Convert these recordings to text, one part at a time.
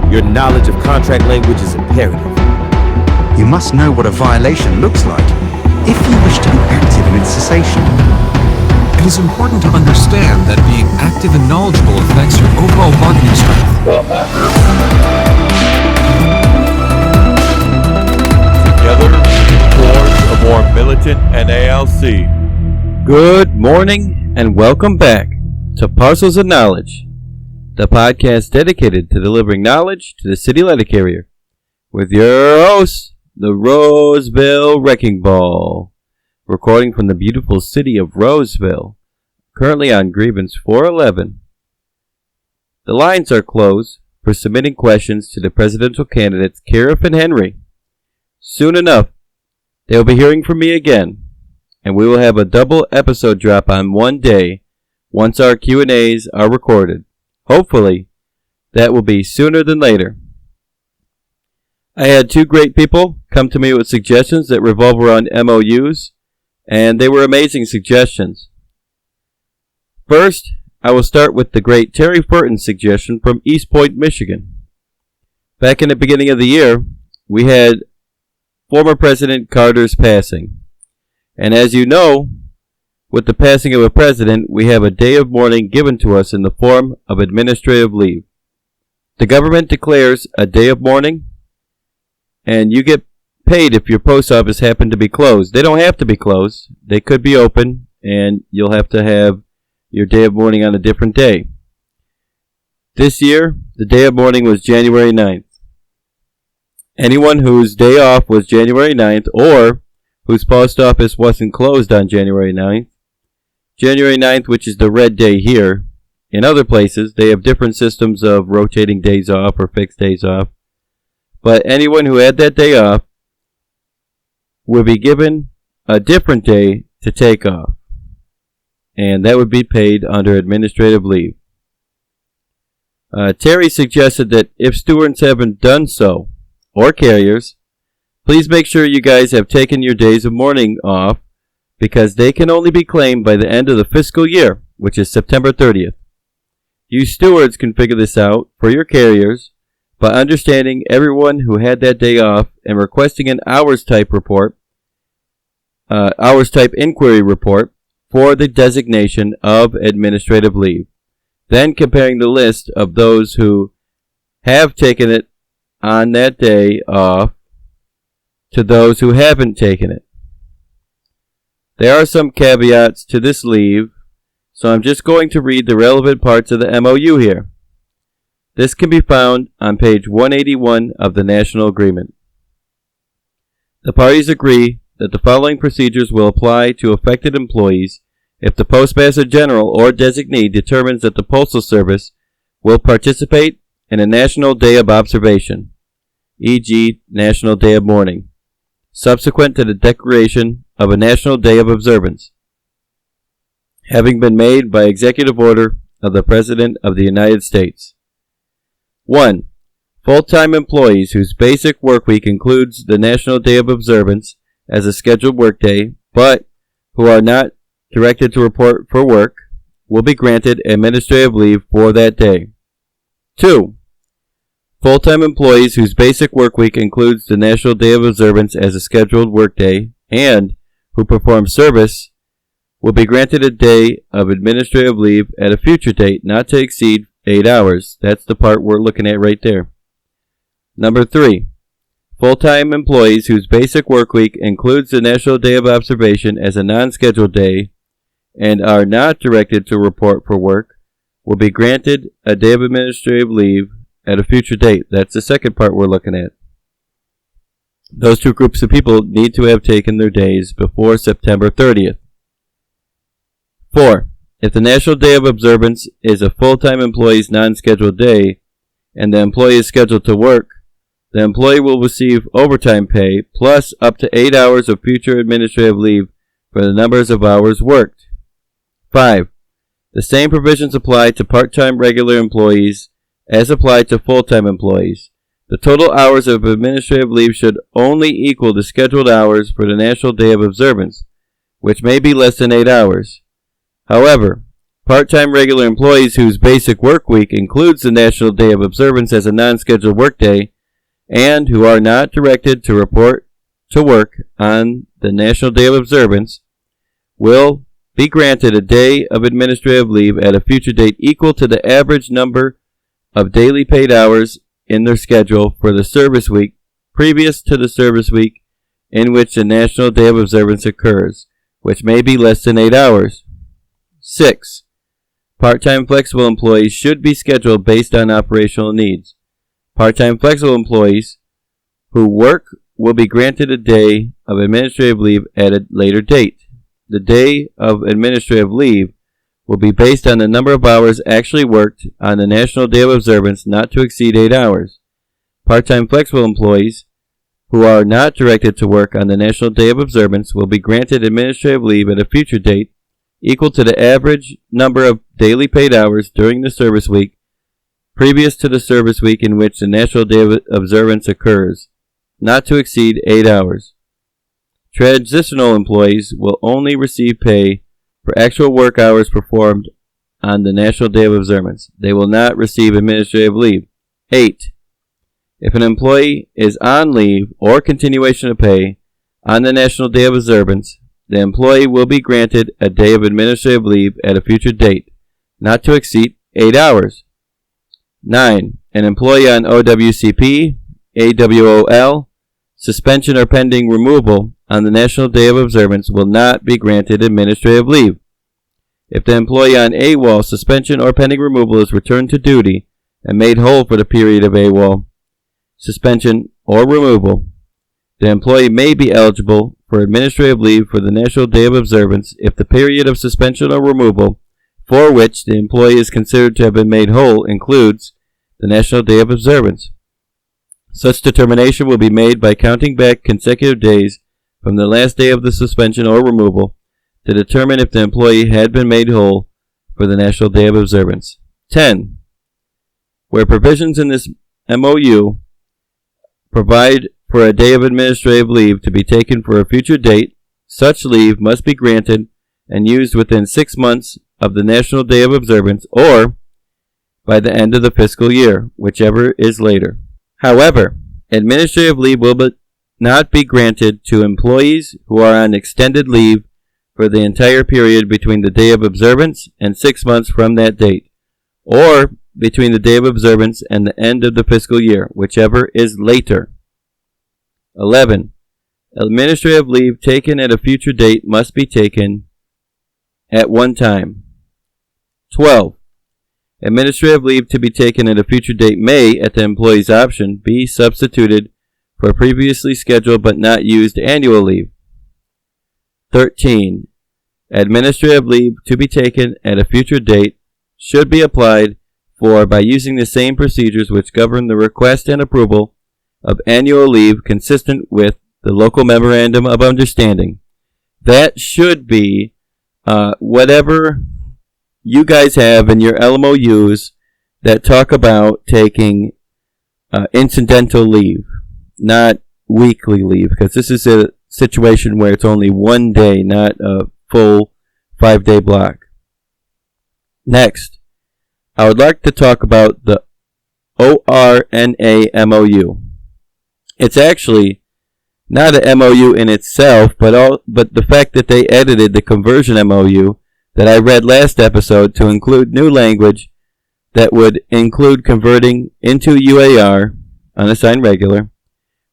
Your knowledge of contract language is imperative. You must know what a violation looks like if you wish to be active in its cessation. It is important to understand that being active and knowledgeable affects your overall bargaining strength. Together, towards a more militant NALC. Good morning and welcome back to Parcels of Knowledge, the podcast dedicated to delivering knowledge to the city letter carrier, with your host, the Roseville Wrecking Ball, recording from the beautiful city of Roseville, currently on grievance 411. The lines are closed for submitting questions to the presidential candidates Cariff and Henry. Soon enough, they will be hearing from me again, and we will have a double episode drop on one day once our Q&As are recorded. Hopefully, that will be sooner than later. I had two great people come to me with suggestions that revolve around MOUs, and they were amazing suggestions. First, I will start with the great Terry Furton's suggestion from East Point, Michigan. Back in the beginning of the year, we had former President Carter's passing. And as you know, with the passing of a president, we have a day of mourning given to us in the form of administrative leave. The government declares a day of mourning, and you get paid if your post office happened to be closed. They don't have to be closed. They could be open, and you'll have to have your day of mourning on a different day. This year, the day of mourning was January 9th. Anyone whose day off was January 9th, or whose post office wasn't closed on January 9th, January 9th, which is the red day here. In other places, they have different systems of rotating days off or fixed days off. But anyone who had that day off will be given a different day to take off. And that would be paid under administrative leave. Terry suggested that if stewards haven't done so, or carriers, please make sure you guys have taken your days of mourning off, because they can only be claimed by the end of the fiscal year, which is September 30th. You stewards can figure this out for your carriers by understanding everyone who had that day off and requesting an hours type inquiry report for the designation of administrative leave. Then comparing the list of those who have taken it on that day off to those who haven't taken it. There are some caveats to this leave, so I'm just going to read the relevant parts of the MOU here. This can be found on page 181 of the National Agreement. The parties agree that the following procedures will apply to affected employees if the Postmaster General or designee determines that the Postal Service will participate in a National Day of Observation, e.g. National Day of Mourning, subsequent to the declaration of a National Day of Observance, having been made by executive order of the President of the United States. 1. Full-time employees whose basic workweek includes the National Day of Observance as a scheduled workday, but who are not directed to report for work, will be granted administrative leave for that day. 2. Full-time employees whose basic workweek includes the National Day of Observance as a scheduled workday and who perform service will be granted a day of administrative leave at a future date not to exceed 8 hours. That's the part we're looking at right there. Number 3. Full-time employees whose basic workweek includes the National Day of Observation as a non-scheduled day and are not directed to report for work will be granted a day of administrative leave at a future date. That's the second part we're looking at. Those two groups of people need to have taken their days before September 30th. 4. If the National Day of Observance is a full-time employee's non-scheduled day and the employee is scheduled to work, the employee will receive overtime pay plus up to 8 hours of future administrative leave for the numbers of hours worked. 5. The same provisions apply to part-time regular employees as apply to full-time employees. The total hours of administrative leave should only equal the scheduled hours for the National Day of Observance, which may be less than 8 hours. However, Part-time regular employees whose basic work week includes the National Day of Observance as a non-scheduled workday and who are not directed to report to work on the National Day of Observance will be granted a day of administrative leave at a future date equal to the average number of daily paid hours in their schedule for the service week previous to the service week in which the National Day of Observance occurs, which may be less than 8 hours. 6. Part-time flexible employees should be scheduled based on operational needs. Part-time flexible employees who work will be granted a day of administrative leave at a later date. The day of administrative leave will be based on the number of hours actually worked on the National Day of Observance not to exceed 8 hours. Part-time flexible employees who are not directed to work on the National Day of Observance will be granted administrative leave at a future date equal to the average number of daily paid hours during the service week previous to the service week in which the National Day of Observance occurs, not to exceed 8 hours. Transitional employees will only receive pay for actual work hours performed on the National Day of Observance. They will not receive administrative leave. 8. If an employee is on leave or continuation of pay on the National Day of Observance, the employee will be granted a day of administrative leave at a future date, not to exceed 8 hours. 9. An employee on OWCP, AWOL, suspension or pending removal on the National Day of Observance will not be granted administrative leave. If the employee on AWOL, suspension or pending removal is returned to duty and made whole for the period of AWOL, suspension, or removal, the employee may be eligible for administrative leave for the National Day of Observance if the period of suspension or removal for which the employee is considered to have been made whole includes the National Day of Observance. Such determination will be made by counting back consecutive days from the last day of the suspension or removal to determine if the employee had been made whole for the National Day of Observance. 10. Where provisions in this MOU provide for a day of administrative leave to be taken for a future date, such leave must be granted and used within 6 months of the National Day of Observance or by the end of the fiscal year, whichever is later. However, administrative leave will not be granted to employees who are on extended leave for the entire period between the day of observance and 6 months from that date, or between the day of observance and the end of the fiscal year, whichever is later. 11. Administrative leave taken at a future date must be taken at one time. 12. Administrative leave to be taken at a future date may, at the employee's option, be substituted for previously scheduled but not used annual leave. 13. Administrative leave to be taken at a future date should be applied for by using the same procedures which govern the request and approval of annual leave consistent with the local memorandum of understanding. That should be whatever you guys have in your LMOUs that talk about taking incidental leave, not weekly leave, because this is a situation where it's only one day, not a full 5-day block. Next, I would like to talk about the ORNA MOU. It's actually not an MOU in itself, but the fact that they edited the conversion MOU that I read last episode to include new language that would include converting into UAR, unassigned regular,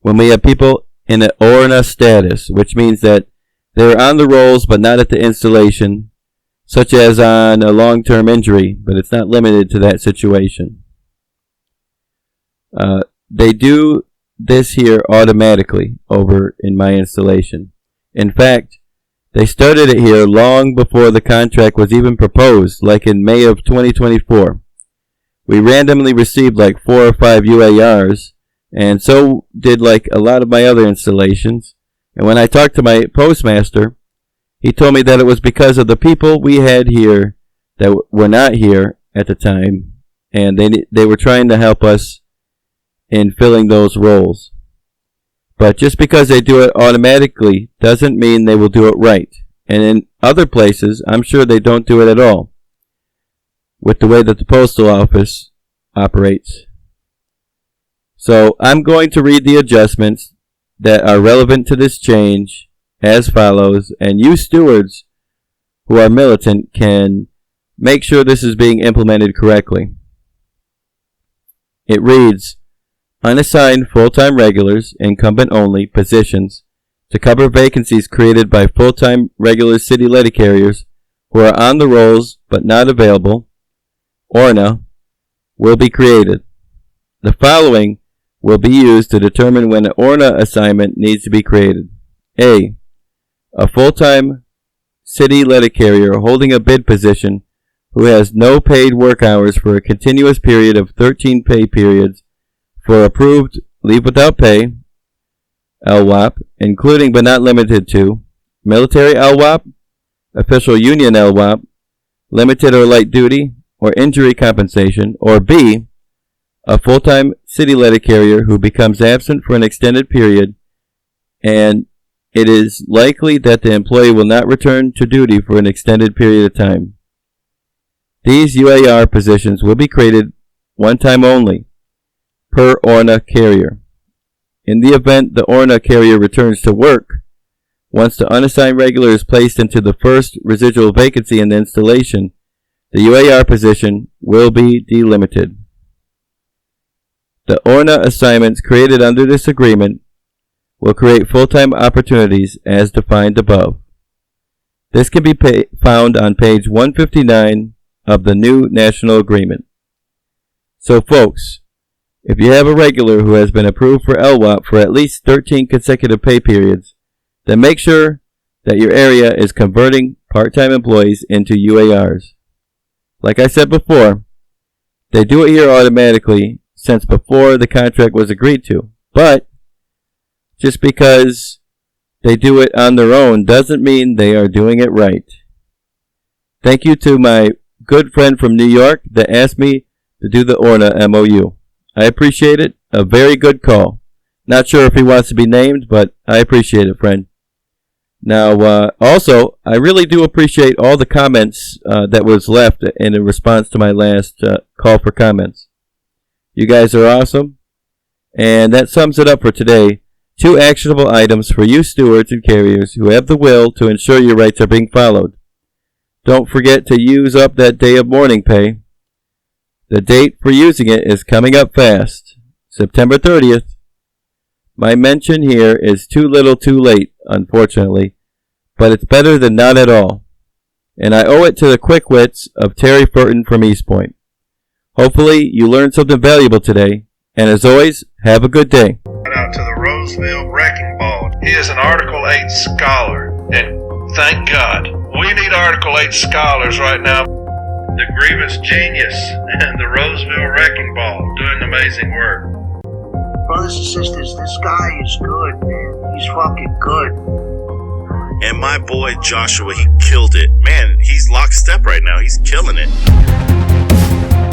when we have people in an ORNA status, which means that they're on the rolls but not at the installation, such as on a long-term injury, but it's not limited to that situation. They do this here automatically over in my installation. In fact, they started it here long before the contract was even proposed, like in May of 2024. We randomly received like 4 or 5 UARs, and so did like a lot of my other installations. And when I talked to my postmaster, he told me that it was because of the people we had here that were not here at the time, and they were trying to help us in filling those roles. But just because they do it automatically doesn't mean they will do it right. And in other places, I'm sure they don't do it at all. with the way that the postal office operates. So I'm going to read the adjustments that are relevant to this change as follows, and you stewards who are militant can make sure this is being implemented correctly. It reads, unassigned full-time regulars, incumbent only, positions to cover vacancies created by full-time regular city letter carriers who are on the rolls but not available, ORNA, will be created. The following will be used to determine when an ORNA assignment needs to be created. A full-time city letter carrier holding a bid position who has no paid work hours for a continuous period of 13 pay periods for approved leave without pay, LWOP, including but not limited to military LWOP, official union LWOP, limited or light duty, or injury compensation, or B, a full-time city letter carrier who becomes absent for an extended period and it is likely that the employee will not return to duty for an extended period of time. These UAR positions will be created one time only, per ORNA carrier. In the event the ORNA carrier returns to work, once the unassigned regular is placed into the first residual vacancy in the installation, the UAR position will be delimited. The ORNA assignments created under this agreement will create full-time opportunities as defined above. This can be found on page 159 of the new national agreement. So folks, if you have a regular who has been approved for LWOP for at least 13 consecutive pay periods, then make sure that your area is converting part-time employees into UARs. Like I said before, they do it here automatically since before the contract was agreed to, but just because they do it on their own doesn't mean they are doing it right. Thank you to my good friend from New York that asked me to do the ORNA MOU. I appreciate it. A very good call. Not sure if he wants to be named, but I appreciate it, friend. Now, also, I really do appreciate all the comments that was left in response to my last call for comments. You guys are awesome. And that sums it up for today. 2 actionable items for you stewards and carriers who have the will to ensure your rights are being followed. Don't forget to use up that day of mourning pay. The date for using it is coming up fast, September 30th. My mention here is too little too late, unfortunately, but it's better than not at all. And I owe it to the quick wits of Terry Furton from East Point. Hopefully you learned something valuable today, and as always, have a good day. Out to the Roseville Wrecking Ball. He is an Article 8 scholar, and thank God, we need Article 8 scholars right now. The Grievous Genius and the Roseville Wrecking Ball doing amazing work. Brothers and sisters, this guy is good, man. He's fucking good. And my boy Joshua, he killed it. Man, he's lockstep right now. He's killing it.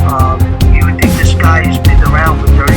You would think this guy has been around for 30